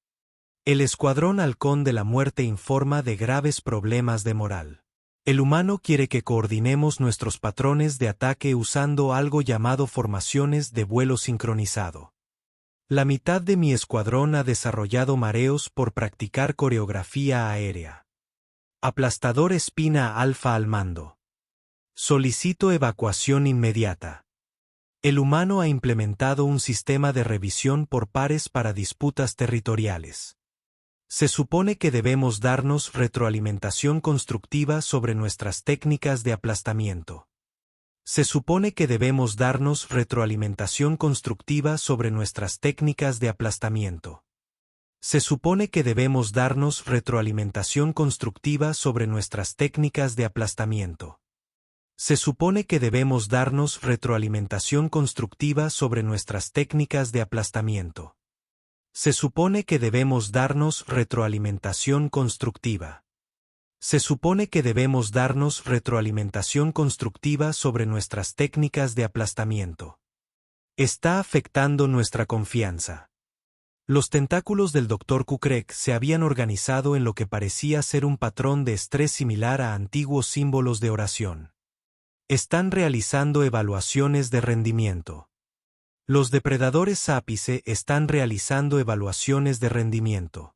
El Escuadrón Halcón de la Muerte informa de graves problemas de moral. El humano quiere que coordinemos nuestros patrones de ataque usando algo llamado formaciones de vuelo sincronizado. La mitad de mi escuadrón ha desarrollado mareos por practicar coreografía aérea. Aplastador espina alfa al mando. Solicito evacuación inmediata. El humano ha implementado un sistema de revisión por pares para disputas territoriales. Se supone que debemos darnos retroalimentación constructiva sobre nuestras técnicas de aplastamiento. Se supone que debemos darnos retroalimentación constructiva sobre nuestras técnicas de aplastamiento. Se supone que debemos darnos retroalimentación constructiva sobre nuestras técnicas de aplastamiento. Se supone que debemos darnos retroalimentación constructiva sobre nuestras técnicas de aplastamiento. Se supone que debemos darnos retroalimentación constructiva. Se supone que debemos darnos retroalimentación constructiva sobre nuestras técnicas de aplastamiento. Está afectando nuestra confianza. Los tentáculos del Dr. Kukrek se habían organizado en lo que parecía ser un patrón de estrés similar a antiguos símbolos de oración. Están realizando evaluaciones de rendimiento. Los depredadores ápice están realizando evaluaciones de rendimiento.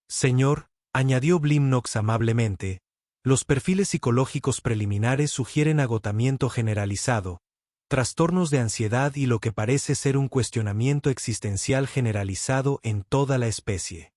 Señor, añadió Blimnox amablemente, los perfiles psicológicos preliminares sugieren agotamiento generalizado, trastornos de ansiedad y lo que parece ser un cuestionamiento existencial generalizado en toda la especie.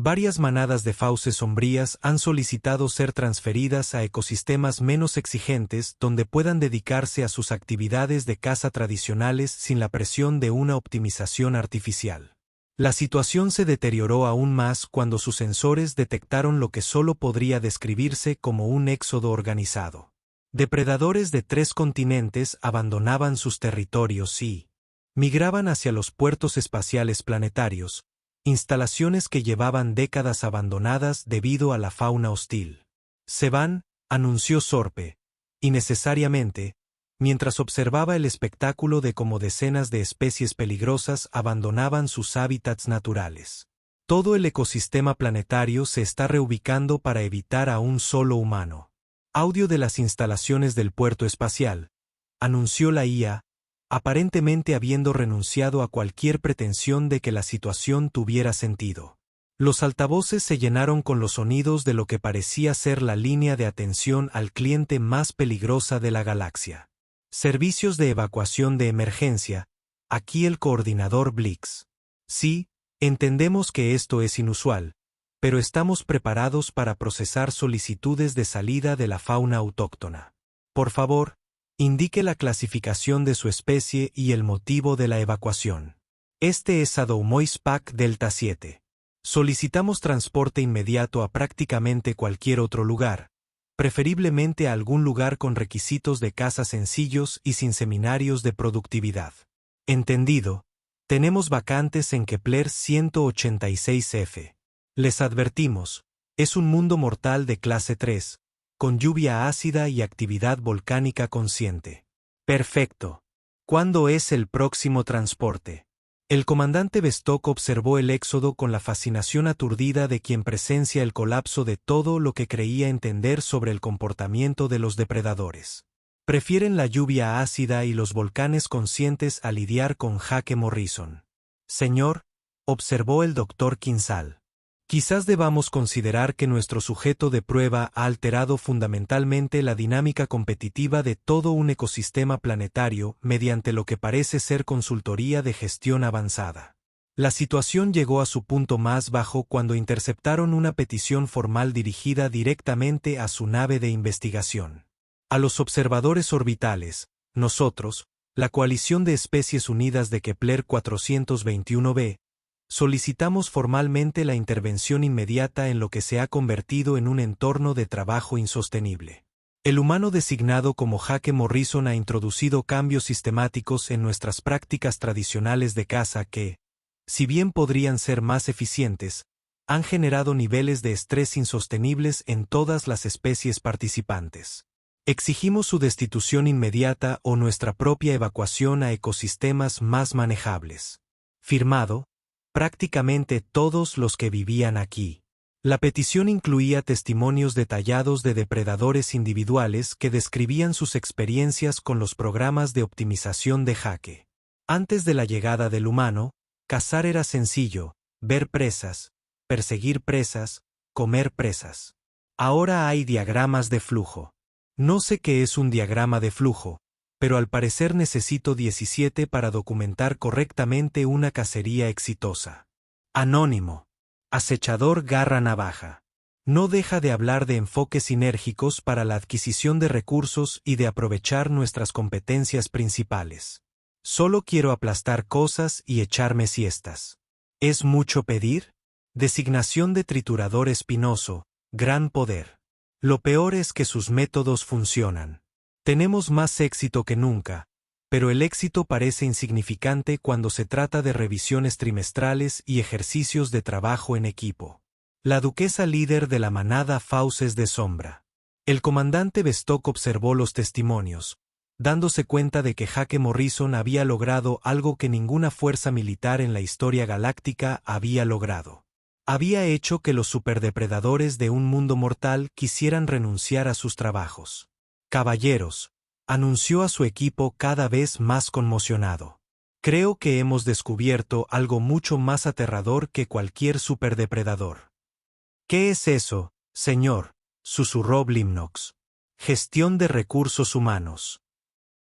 Varias manadas de fauces sombrías han solicitado ser transferidas a ecosistemas menos exigentes donde puedan dedicarse a sus actividades de caza tradicionales sin la presión de una optimización artificial. La situación se deterioró aún más cuando sus sensores detectaron lo que solo podría describirse como un éxodo organizado. Depredadores de 3 continentes abandonaban sus territorios y migraban hacia los puertos espaciales planetarios, instalaciones que llevaban décadas abandonadas debido a la fauna hostil. Se van, anunció Sorpe, innecesariamente, mientras observaba el espectáculo de cómo decenas de especies peligrosas abandonaban sus hábitats naturales. Todo el ecosistema planetario se está reubicando para evitar a un solo humano. Audio de las instalaciones del puerto espacial, anunció la IA, aparentemente habiendo renunciado a cualquier pretensión de que la situación tuviera sentido. Los altavoces se llenaron con los sonidos de lo que parecía ser la línea de atención al cliente más peligrosa de la galaxia. Servicios de evacuación de emergencia, aquí el coordinador Blix. Sí, entendemos que esto es inusual, pero estamos preparados para procesar solicitudes de salida de la fauna autóctona. Por favor, indique la clasificación de su especie y el motivo de la evacuación. Este es Adoumois Pac Delta 7. Solicitamos transporte inmediato a prácticamente cualquier otro lugar, preferiblemente a algún lugar con requisitos de caza sencillos y sin seminarios de productividad. Entendido, tenemos vacantes en Kepler 186F. Les advertimos, es un mundo mortal de clase 3, con lluvia ácida y actividad volcánica consciente. Perfecto. ¿Cuándo es el próximo transporte? El comandante Vestok observó el éxodo con la fascinación aturdida de quien presencia el colapso de todo lo que creía entender sobre el comportamiento de los depredadores. Prefieren la lluvia ácida y los volcanes conscientes a lidiar con Jake Morrison. Señor, observó el doctor Kinsale. Quizás debamos considerar que nuestro sujeto de prueba ha alterado fundamentalmente la dinámica competitiva de todo un ecosistema planetario mediante lo que parece ser consultoría de gestión avanzada. La situación llegó a su punto más bajo cuando interceptaron una petición formal dirigida directamente a su nave de investigación. A los observadores orbitales, nosotros, la Coalición de Especies Unidas de Kepler 421b, solicitamos formalmente la intervención inmediata en lo que se ha convertido en un entorno de trabajo insostenible. El humano designado como Jake Morrison ha introducido cambios sistemáticos en nuestras prácticas tradicionales de caza que, si bien podrían ser más eficientes, han generado niveles de estrés insostenibles en todas las especies participantes. Exigimos su destitución inmediata o nuestra propia evacuación a ecosistemas más manejables. Firmado, prácticamente todos los que vivían aquí. La petición incluía testimonios detallados de depredadores individuales que describían sus experiencias con los programas de optimización de Jake. Antes de la llegada del humano, cazar era sencillo, ver presas, perseguir presas, comer presas. Ahora hay diagramas de flujo. No sé qué es un diagrama de flujo, pero al parecer necesito 17 para documentar correctamente una cacería exitosa. Anónimo. Acechador garra navaja. No deja de hablar de enfoques sinérgicos para la adquisición de recursos y de aprovechar nuestras competencias principales. Solo quiero aplastar cosas y echarme siestas. ¿Es mucho pedir? Designación de triturador espinoso, gran poder. Lo peor es que sus métodos funcionan. Tenemos más éxito que nunca, pero el éxito parece insignificante cuando se trata de revisiones trimestrales y ejercicios de trabajo en equipo. La duquesa líder de la manada Fauces de Sombra. El comandante Vestok observó los testimonios, dándose cuenta de que Jake Morrison había logrado algo que ninguna fuerza militar en la historia galáctica había logrado. Había hecho que los superdepredadores de un mundo mortal quisieran renunciar a sus trabajos. Caballeros, anunció a su equipo cada vez más conmocionado. Creo que hemos descubierto algo mucho más aterrador que cualquier superdepredador. ¿Qué es eso, señor?, susurró Blimnox. Gestión de recursos humanos.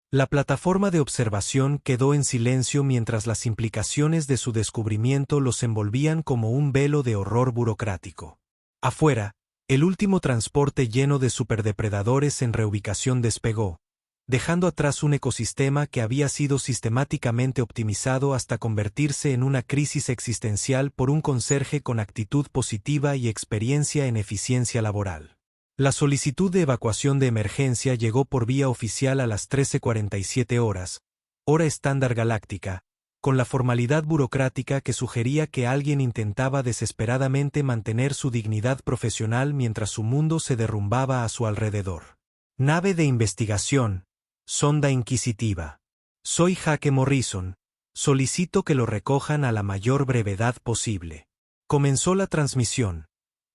La plataforma de observación quedó en silencio mientras las implicaciones de su descubrimiento los envolvían como un velo de horror burocrático. Afuera, el último transporte lleno de superdepredadores en reubicación despegó, dejando atrás un ecosistema que había sido sistemáticamente optimizado hasta convertirse en una crisis existencial por un conserje con actitud positiva y experiencia en eficiencia laboral. La solicitud de evacuación de emergencia llegó por vía oficial a las 13:47 horas, hora estándar galáctica, con la formalidad burocrática que sugería que alguien intentaba desesperadamente mantener su dignidad profesional mientras su mundo se derrumbaba a su alrededor. Nave de investigación, sonda inquisitiva. Soy Jake Morrison, solicito que lo recojan a la mayor brevedad posible. Comenzó la transmisión.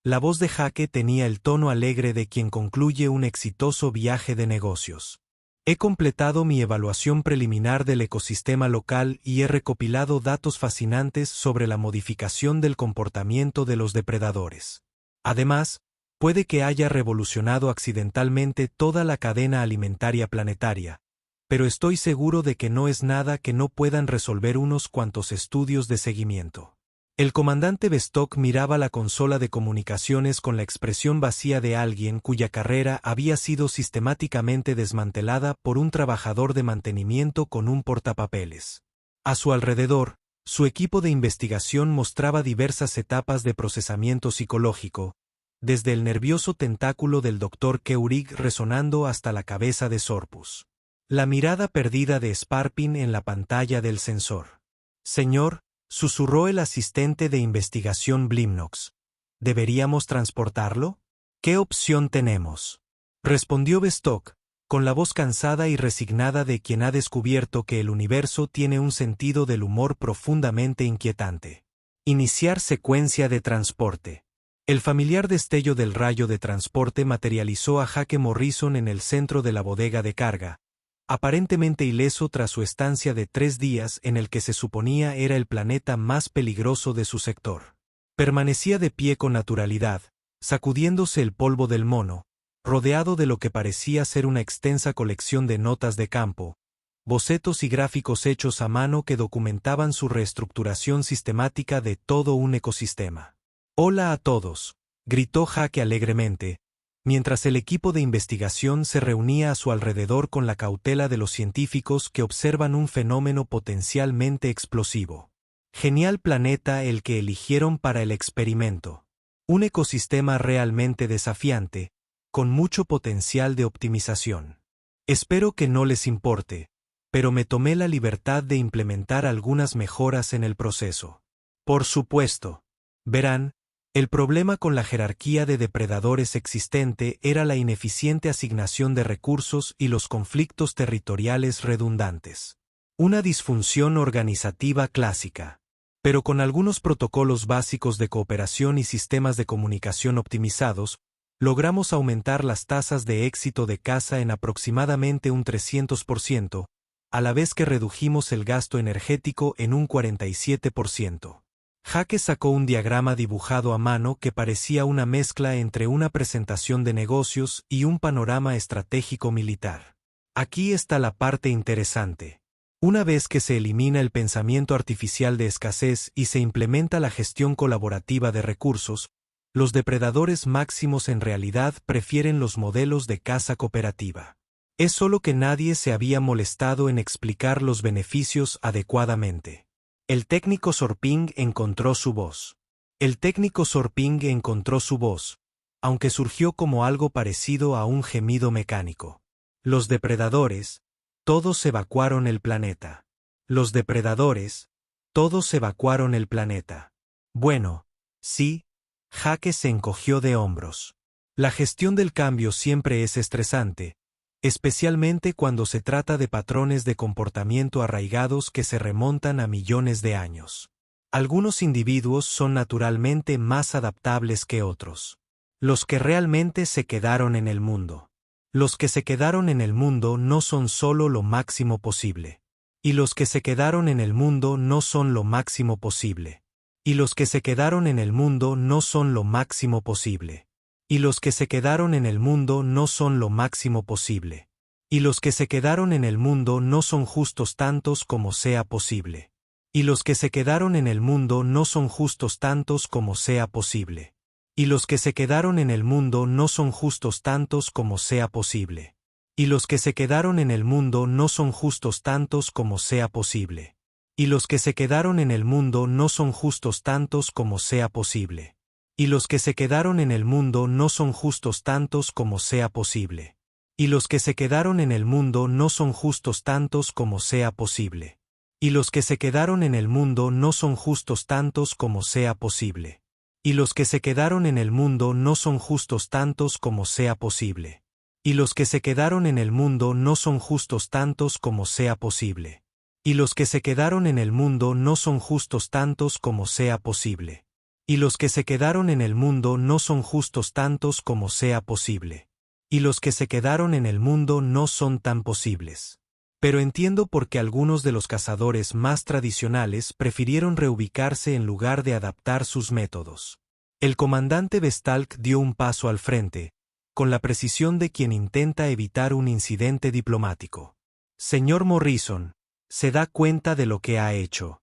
La voz de Jake tenía el tono alegre de quien concluye un exitoso viaje de negocios. He completado mi evaluación preliminar del ecosistema local y he recopilado datos fascinantes sobre la modificación del comportamiento de los depredadores. Además, puede que haya revolucionado accidentalmente toda la cadena alimentaria planetaria, pero estoy seguro de que no es nada que no puedan resolver unos cuantos estudios de seguimiento. El comandante Vestok miraba la consola de comunicaciones con la expresión vacía de alguien cuya carrera había sido sistemáticamente desmantelada por un trabajador de mantenimiento con un portapapeles. A su alrededor, su equipo de investigación mostraba diversas etapas de procesamiento psicológico, desde el nervioso tentáculo del Dr. Keurig resonando hasta la cabeza de Sorpus. La mirada perdida de Sparpin en la pantalla del sensor. Señor, susurró el asistente de investigación Blimnox. ¿Deberíamos transportarlo? ¿Qué opción tenemos? Respondió Bestock, con la voz cansada y resignada de quien ha descubierto que el universo tiene un sentido del humor profundamente inquietante. Iniciar secuencia de transporte. El familiar destello del rayo de transporte materializó a Jake Morrison en el centro de la bodega de carga, aparentemente ileso tras su estancia de 3 días en el que se suponía era el planeta más peligroso de su sector. Permanecía de pie con naturalidad, sacudiéndose el polvo del mono, rodeado de lo que parecía ser una extensa colección de notas de campo, bocetos y gráficos hechos a mano que documentaban su reestructuración sistemática de todo un ecosistema. «Hola a todos», gritó Jake alegremente, mientras el equipo de investigación se reunía a su alrededor con la cautela de los científicos que observan un fenómeno potencialmente explosivo. Genial planeta el que eligieron para el experimento. Un ecosistema realmente desafiante, con mucho potencial de optimización. Espero que no les importe, pero me tomé la libertad de implementar algunas mejoras en el proceso. Por supuesto. Verán, el problema con la jerarquía de depredadores existente era la ineficiente asignación de recursos y los conflictos territoriales redundantes. Una disfunción organizativa clásica. Pero con algunos protocolos básicos de cooperación y sistemas de comunicación optimizados, logramos aumentar las tasas de éxito de caza en aproximadamente un 300%, a la vez que redujimos el gasto energético en un 47%. Jake sacó un diagrama dibujado a mano que parecía una mezcla entre una presentación de negocios y un panorama estratégico militar. Aquí está la parte interesante. Una vez que se elimina el pensamiento artificial de escasez y se implementa la gestión colaborativa de recursos, los depredadores máximos en realidad prefieren los modelos de caza cooperativa. Es solo que nadie se había molestado en explicar los beneficios adecuadamente. El técnico Sorping encontró su voz. El técnico Sorping encontró su voz, aunque surgió como algo parecido a un gemido mecánico. Los depredadores, todos evacuaron el planeta. Los depredadores, todos evacuaron el planeta. Bueno, sí, Jake se encogió de hombros. La gestión del cambio siempre es estresante, especialmente cuando se trata de patrones de comportamiento arraigados que se remontan a millones de años. Algunos individuos son naturalmente más adaptables que otros. Los que realmente se quedaron en el mundo. Los que se quedaron en el mundo no son solo lo máximo posible. Y los que se quedaron en el mundo no son lo máximo posible. Y los que se quedaron en el mundo no son lo máximo posible. Y los que se quedaron en el mundo no son lo máximo posible. Y los que se quedaron en el mundo no son justos tantos como sea posible. Y los que se quedaron en el mundo no son justos tantos como sea posible. Y los que se quedaron en el mundo no son justos tantos como sea posible. Y los que se quedaron en el mundo no son justos tantos como sea posible. Y los que se quedaron en el mundo no son justos tantos como sea posible. Y los que se quedaron en el mundo no son justos tantos como sea posible. Y los que se quedaron en el mundo no son justos tantos como sea posible. Y los que se quedaron en el mundo no son justos tantos como sea posible. Y los que se quedaron en el mundo no son justos tantos como sea posible. Y los que se quedaron en el mundo no son justos tantos como sea posible. Y los que se quedaron en el mundo no son justos tantos como sea posible. Y los que se quedaron en el mundo no son justos tantos como sea posible. Y los que se quedaron en el mundo no son tan posibles. Pero entiendo por qué algunos de los cazadores más tradicionales prefirieron reubicarse en lugar de adaptar sus métodos. El comandante Vestalk dio un paso al frente, con la precisión de quien intenta evitar un incidente diplomático. Señor Morrison, ¿se da cuenta de lo que ha hecho?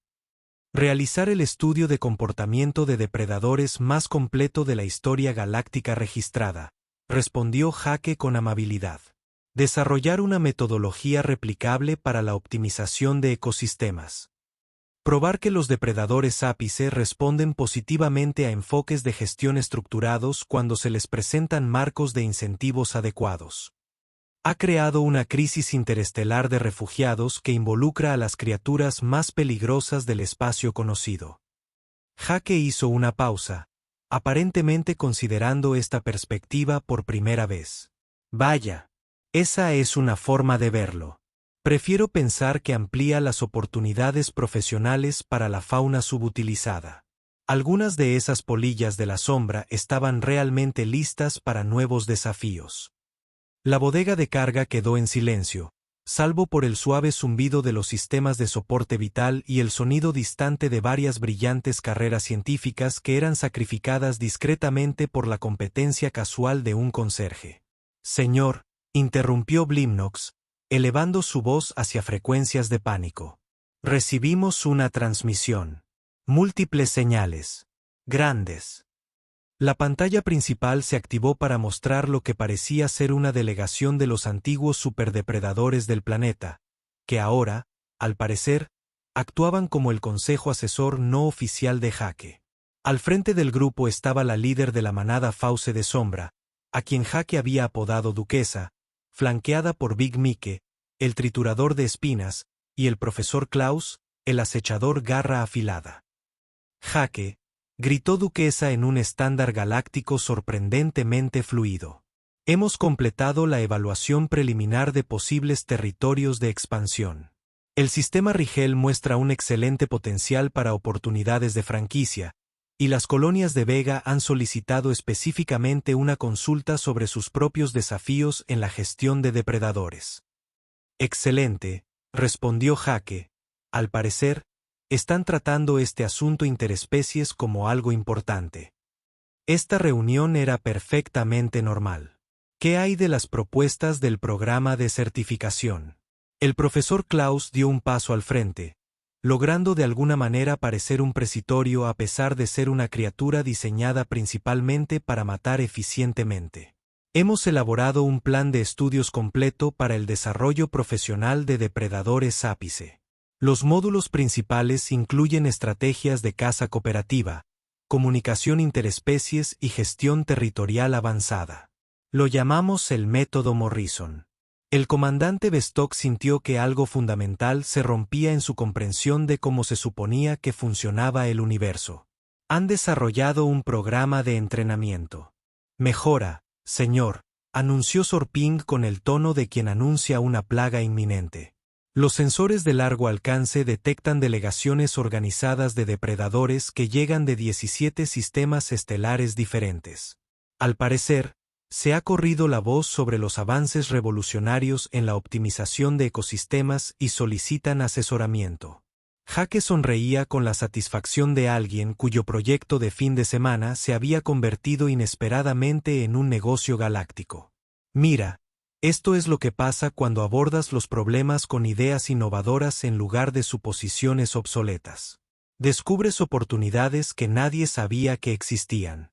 Realizar el estudio de comportamiento de depredadores más completo de la historia galáctica registrada, respondió Jake con amabilidad. Desarrollar una metodología replicable para la optimización de ecosistemas. Probar que los depredadores ápice responden positivamente a enfoques de gestión estructurados cuando se les presentan marcos de incentivos adecuados. Ha creado una crisis interestelar de refugiados que involucra a las criaturas más peligrosas del espacio conocido. Jake hizo una pausa, aparentemente considerando esta perspectiva por primera vez. Vaya, esa es una forma de verlo. Prefiero pensar que amplía las oportunidades profesionales para la fauna subutilizada. Algunas de esas polillas de la sombra estaban realmente listas para nuevos desafíos. La bodega de carga quedó en silencio, salvo por el suave zumbido de los sistemas de soporte vital y el sonido distante de varias brillantes carreras científicas que eran sacrificadas discretamente por la competencia casual de un conserje. Señor, interrumpió Blimnox, elevando su voz hacia frecuencias de pánico. Recibimos una transmisión. Múltiples señales. Grandes. La pantalla principal se activó para mostrar lo que parecía ser una delegación de los antiguos superdepredadores del planeta, que ahora, al parecer, actuaban como el consejo asesor no oficial de Jake. Al frente del grupo estaba la líder de la manada Fauce de Sombra, a quien Jake había apodado Duquesa, flanqueada por Big Mike, el triturador de espinas, y el profesor Klaus, el acechador garra afilada. Jake, gritó Duquesa en un estándar galáctico sorprendentemente fluido. Hemos completado la evaluación preliminar de posibles territorios de expansión. El sistema Rigel muestra un excelente potencial para oportunidades de franquicia, y las colonias de Vega han solicitado específicamente una consulta sobre sus propios desafíos en la gestión de depredadores. Excelente, respondió Jake. Al parecer, están tratando este asunto interespecies como algo importante. Esta reunión era perfectamente normal. ¿Qué hay de las propuestas del programa de certificación? El profesor Klaus dio un paso al frente, logrando de alguna manera parecer un presitorio a pesar de ser una criatura diseñada principalmente para matar eficientemente. Hemos elaborado un plan de estudios completo para el desarrollo profesional de depredadores ápice. Los módulos principales incluyen estrategias de caza cooperativa, comunicación interespecies y gestión territorial avanzada. Lo llamamos el método Morrison. El comandante Bestock sintió que algo fundamental se rompía en su comprensión de cómo se suponía que funcionaba el universo. Han desarrollado un programa de entrenamiento. Mejora, señor, anunció Sorping con el tono de quien anuncia una plaga inminente. Los sensores de largo alcance detectan delegaciones organizadas de depredadores que llegan de 17 sistemas estelares diferentes. Al parecer, se ha corrido la voz sobre los avances revolucionarios en la optimización de ecosistemas y solicitan asesoramiento. Jake sonreía con la satisfacción de alguien cuyo proyecto de fin de semana se había convertido inesperadamente en un negocio galáctico. Mira, esto es lo que pasa cuando abordas los problemas con ideas innovadoras en lugar de suposiciones obsoletas. Descubres oportunidades que nadie sabía que existían.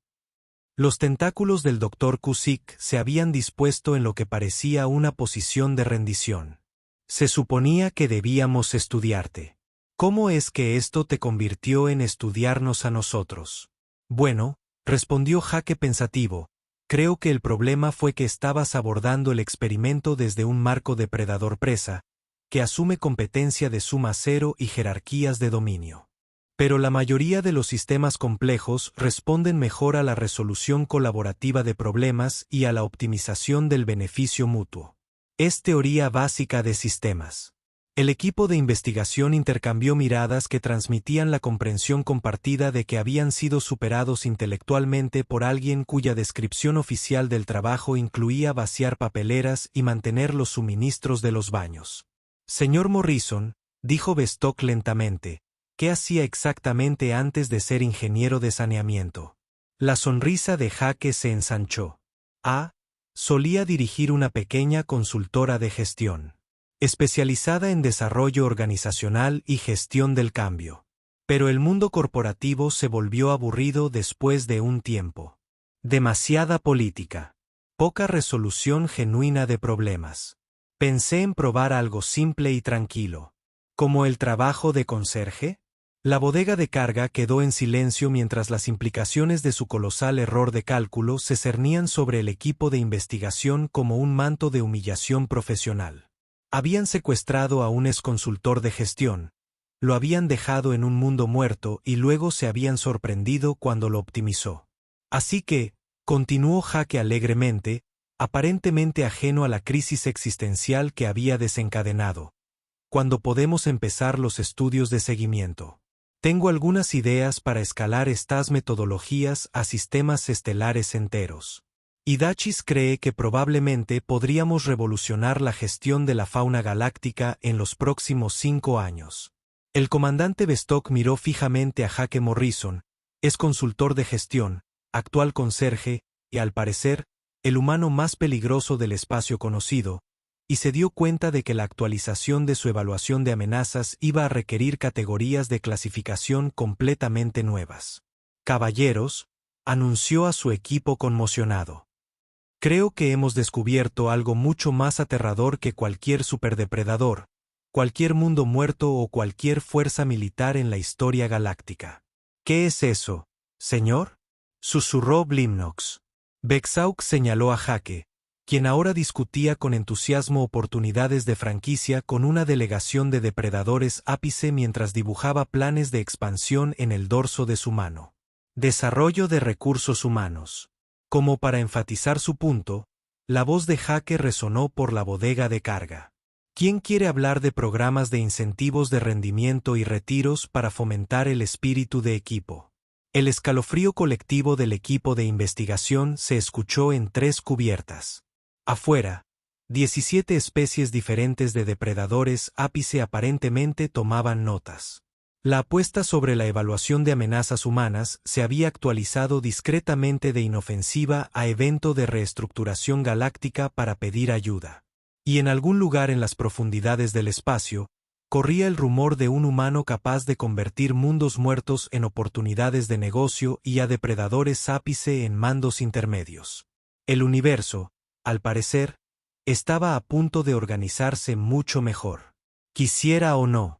Los tentáculos del Dr. Cusick se habían dispuesto en lo que parecía una posición de rendición. Se suponía que debíamos estudiarte. ¿Cómo es que esto te convirtió en estudiarnos a nosotros? Bueno, respondió Jake pensativo, creo que el problema fue que estabas abordando el experimento desde un marco depredador-presa, que asume competencia de suma cero y jerarquías de dominio. Pero la mayoría de los sistemas complejos responden mejor a la resolución colaborativa de problemas y a la optimización del beneficio mutuo. Es teoría básica de sistemas. El equipo de investigación intercambió miradas que transmitían la comprensión compartida de que habían sido superados intelectualmente por alguien cuya descripción oficial del trabajo incluía vaciar papeleras y mantener los suministros de los baños. Señor Morrison, dijo Bestock lentamente, ¿qué hacía exactamente antes de ser ingeniero de saneamiento? La sonrisa de Jake se ensanchó. Solía dirigir una pequeña consultora de gestión, especializada en desarrollo organizacional y gestión del cambio. Pero el mundo corporativo se volvió aburrido después de un tiempo. Demasiada política. Poca resolución genuina de problemas. Pensé en probar algo simple y tranquilo. ¿Como el trabajo de conserje? La bodega de carga quedó en silencio mientras las implicaciones de su colosal error de cálculo se cernían sobre el equipo de investigación como un manto de humillación profesional. Habían secuestrado a un exconsultor de gestión, lo habían dejado en un mundo muerto y luego se habían sorprendido cuando lo optimizó. Así que, continuó Jake alegremente, aparentemente ajeno a la crisis existencial que había desencadenado. ¿Cuándo podemos empezar los estudios de seguimiento? Tengo algunas ideas para escalar estas metodologías a sistemas estelares enteros. Hidachis cree que probablemente podríamos revolucionar la gestión de la fauna galáctica en los próximos 5 años. El comandante Bestock miró fijamente a Jake Morrison, es consultor de gestión, actual conserje, y al parecer, el humano más peligroso del espacio conocido, y se dio cuenta de que la actualización de su evaluación de amenazas iba a requerir categorías de clasificación completamente nuevas. Caballeros, anunció a su equipo conmocionado. Creo que hemos descubierto algo mucho más aterrador que cualquier superdepredador, cualquier mundo muerto o cualquier fuerza militar en la historia galáctica. ¿Qué es eso, señor?, susurró Blimnox. Bexauk señaló a Jake, quien ahora discutía con entusiasmo oportunidades de franquicia con una delegación de depredadores ápice mientras dibujaba planes de expansión en el dorso de su mano. Desarrollo de recursos humanos. Como para enfatizar su punto, la voz de Jake resonó por la bodega de carga. ¿Quién quiere hablar de programas de incentivos de rendimiento y retiros para fomentar el espíritu de equipo? El escalofrío colectivo del equipo de investigación se escuchó en 3 cubiertas. Afuera, 17 especies diferentes de depredadores ápice aparentemente tomaban notas. La apuesta sobre la evaluación de amenazas humanas se había actualizado discretamente de inofensiva a evento de reestructuración galáctica para pedir ayuda. Y en algún lugar en las profundidades del espacio, corría el rumor de un humano capaz de convertir mundos muertos en oportunidades de negocio y a depredadores ápice en mandos intermedios. El universo, al parecer, estaba a punto de organizarse mucho mejor. Quisiera o no,